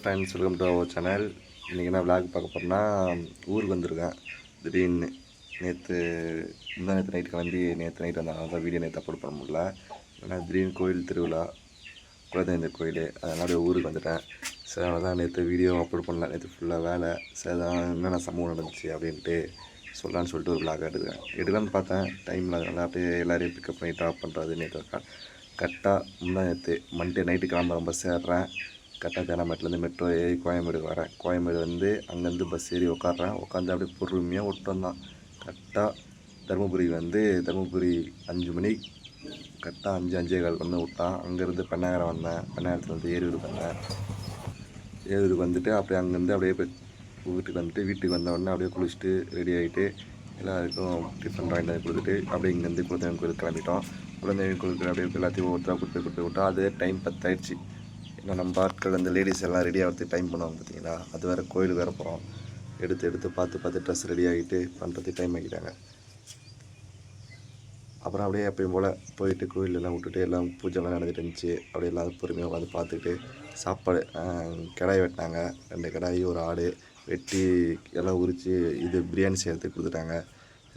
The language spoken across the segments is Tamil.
Friends, welcome to our channel. இன்றைக்கி நான் விளாக் பார்க்க போகிறேன்னா ஊருக்கு வந்திருக்கேன். திடீர்னு நேற்று நைட் கிளம்பி நேற்று நைட் வந்தாங்க. அதான் வீடியோ நேற்று அப்லோட் பண்ண முடியல. ஏன்னா திடீர்னு கோயில் திருவிழா, குலதெய்வ கோயில், அதனால் ஊருக்கு வந்துட்டேன். சரி, அதனால தான் நேற்று வீடியோ அப்லோட் பண்ணல. நேற்று ஃபுல்லாக வேலை. சரி, தான் என்னென்ன சம்பவம் நடந்துச்சு அப்படின்ட்டு சொல்லலான்னு சொல்லிட்டு ஒரு விளாக் எடுக்கலான்னு பார்த்தேன். டைம் இல்லாதனால அப்படியே எல்லோரையும் பிக்கப் பண்ணி ட்ராப் பண்ணுறது. நேற்று கரெக்டாக நேற்று மண்டே நைட்டு கிளம்புற பஸ் ஏறுறேன். கரெக்டாக தேனாம்பேட்டிலேருந்து மெட்ரோ ஏறி கோயம்பேடு வரேன். கோயம்பேடு வந்து அங்கேருந்து பஸ் ஏறி உட்காந்து அப்படியே பொறுமையாக விட்டு வந்தான். கரெக்டாக தருமபுரி 5 மணி, கரெக்டாக 5-5:15 வந்து விட்டான். அங்கேருந்து பெண்ணாகரம் வந்தேன். பெண்ணாகரத்துலேருந்து ஏரியூருக்கு வந்தேன். ஏரியூருக்கு வந்துட்டு அப்படியே அங்கேருந்து அப்படியே வீட்டுக்கு வந்த உடனே அப்படியே குளிச்சுட்டு ரெடி ஆகிட்டு எல்லாருக்கும் டிஃபன் வாங்கிட்டு வந்து கொடுத்துட்டு அப்படியே இங்கேருந்து குலதெய்வம் கோயிலுக்கு கிளம்பிட்டோம். குலதெய்வம் கோயிலுக்கு அப்படியே எல்லாத்தையும் ஒருத்தராக கூட்டு போய் விட்டோம். அதே டைம் 10 ஆயிடுச்சு. ஏன்னா நம்ம ஆட்கள் அந்த லேடிஸ் எல்லாம் ரெடி ஆகிறதுக்கு டைம் பண்ணுவாங்க பார்த்தீங்களா, அது வேறு கோயிலுக்கு வேறு போகிறோம். எடுத்து பார்த்து ட்ரெஸ் ரெடி ஆகிட்டு பண்ணுறதுக்கு டைம் ஆகிட்டாங்க. அப்புறம் அப்படியே எப்பயும் போல் போயிட்டு கோயிலெல்லாம் விட்டுட்டு எல்லாம் பூஜைலாம் நடந்துட்டு இருந்துச்சு. அப்படியே எல்லாம் பொறுமையாக உட்காந்து பார்த்துட்டு சாப்பாடு கிடாய் வெட்டினாங்க. 2 கிடாய், ஒரு ஆடு வெட்டி எல்லாம் உரித்து பிரியாணி செய்கிறதுக்கு கொடுத்துட்டாங்க.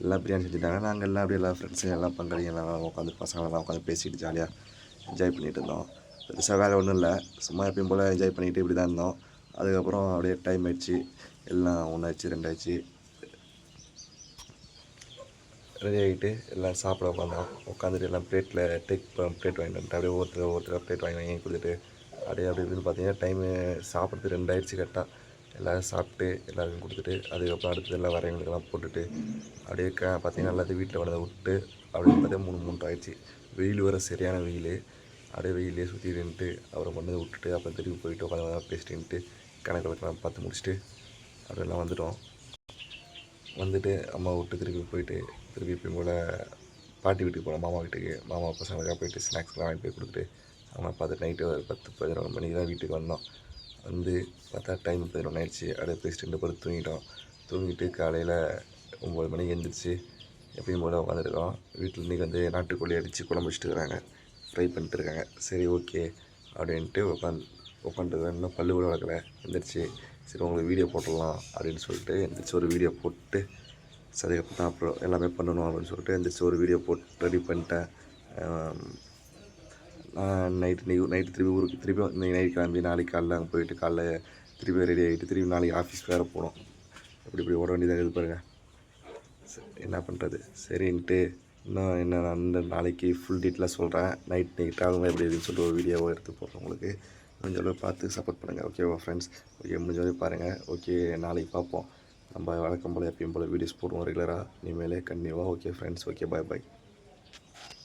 எல்லாம் பிரியாணி செஞ்சுட்டாங்க. நாங்கள் எல்லாம் அப்படியே எல்லாம் ஃப்ரெண்ட்ஸுங்க எல்லாம் பங்காளிங்கெல்லாம் உட்காந்து பசங்களெல்லாம் உட்காந்து பேசிட்டு ஜாலியாக என்ஜாய் பண்ணிகிட்டு இருந்தோம். பெருசாக வேலை ஒன்றும் இல்லை, சும்மா எப்பயும் போல் என்ஜாய் பண்ணிவிட்டு இப்படி தான் இருந்தோம். அதுக்கப்புறம் அப்படியே டைம் ஆயிடுச்சு. எல்லாம் 1 ஆச்சு 2 ஆச்சு. ரெடி ஆகிட்டு எல்லாம் சாப்பிட உட்காந்துட்டு எல்லாம் பிளேட் வாங்கிட்டு வந்துட்டு அப்படியே ஒவ்வொருத்தர் பிளேட் வாங்கி கொடுத்துட்டு அப்படியே இப்படின்னு பார்த்தீங்கன்னா டைமு சாப்பிட்றது 2 ஆயிடுச்சு. கரெக்டாக எல்லோரும் சாப்பிட்டு எல்லாருக்கும் கொடுத்துட்டு அதுக்கப்புறம் அடுத்தது எல்லாம் வரவங்களுக்கெல்லாம் போட்டுட்டு அப்படியே பார்த்தீங்கன்னா எல்லாத்தையும் வீட்டில் கொண்டு விட்டு அப்படின்னு பார்த்தா 3 ஆயிடுச்சு. வெயில் வர சரியான வெயில். அப்படியே வெயிலே சுற்றி நின்றுட்டு அப்புறம் கொண்டு விட்டுட்டு அப்புறம் திருப்பி போயிட்டு உட்காந்து பேசிட்டு கணக்கெல்லாம் பார்த்து முடிச்சுட்டு அப்படியெல்லாம் வந்துட்டு அம்மா விட்டு திருப்பி போய் போல் பாட்டி வீட்டுக்கு போனோம். மாமா வீட்டுக்கு. மாமா பசங்களுக்காக போயிட்டு ஸ்நாக்ஸ்லாம் வாங்கிட்டு போய் கொடுத்துட்டு அவங்க பார்த்துட்டு நைட்டு ஒரு 10-11 மணிக்கு தான் வீட்டுக்கு வந்தோம். வந்து பார்த்தா டைம் 11 ஆயிடுச்சு. அப்படியே பேசிட்டு பொறுத்து தூங்கிட்டு காலையில் 9 மணிக்கு எழுந்திரிச்சு எப்பயும் போல் உட்காந்துருக்கோம். வீட்டில் இன்றைக்கி வந்து நாட்டுக்கோழி அடித்து குழம்பு வச்சுட்டு இருக்கிறாங்க, ஃப்ரை பண்ணிட்டு இருக்காங்க. சரி, ஓகே அப்படின்ட்டு உட்காந்துருக்கேன். இன்னும் பல்லு கூட வளர்க்கல. எழுந்திரிச்சு சரி உங்களுக்கு வீடியோ போட்டுடலாம் அப்படின்னு சொல்லிட்டு எழுந்திரிச்சு ஒரு வீடியோ போட்டு அதுக்கப்புறம் தான் அப்புறம் எல்லாமே பண்ணணும் அப்படின்னு சொல்லிட்டு எழுந்திரிச்சு ஒரு வீடியோ போட்டு ரெடி பண்ணிட்டேன். நைட்டு திருப்பி இன்றைக்கி நைட் கிளம்பி நாளைக்கு காலைல அங்கே போயிட்டு காலைல திருப்பி ரெடி ஆகிட்டு திருப்பி நாளைக்கு ஆஃபீஸ் வேறு போகணும். இப்படி ஓட வேண்டியதாக இது பாருங்கள். என்ன பண்ணுறது சரின்ட்டு இன்னும் என்ன நாளைக்கு ஃபுல் டீட்டெயிலாக சொல்கிறேன். நைட் ட்ராவலில் எப்படி இருக்குன்னு சொல்லிட்டு ஒரு வீடியோவை எடுத்து போடுறேன். உங்களுக்கு முடிஞ்ச அளவு பார்த்து சப்போர்ட் பண்ணுங்கள். ஓகேவா ஃப்ரெண்ட்ஸ்? ஓகே, முடிஞ்ச அளவு பாருங்கள். ஓகே, நாளைக்கு பார்ப்போம். நம்ம வழக்கம் போல் எப்பயும் போல் வீடியோஸ் போடுவோம் ரெகுலராக இனிமேலே கண்டிப்பாக. ஓகே ஃப்ரெண்ட்ஸ், ஓகே, பாய்.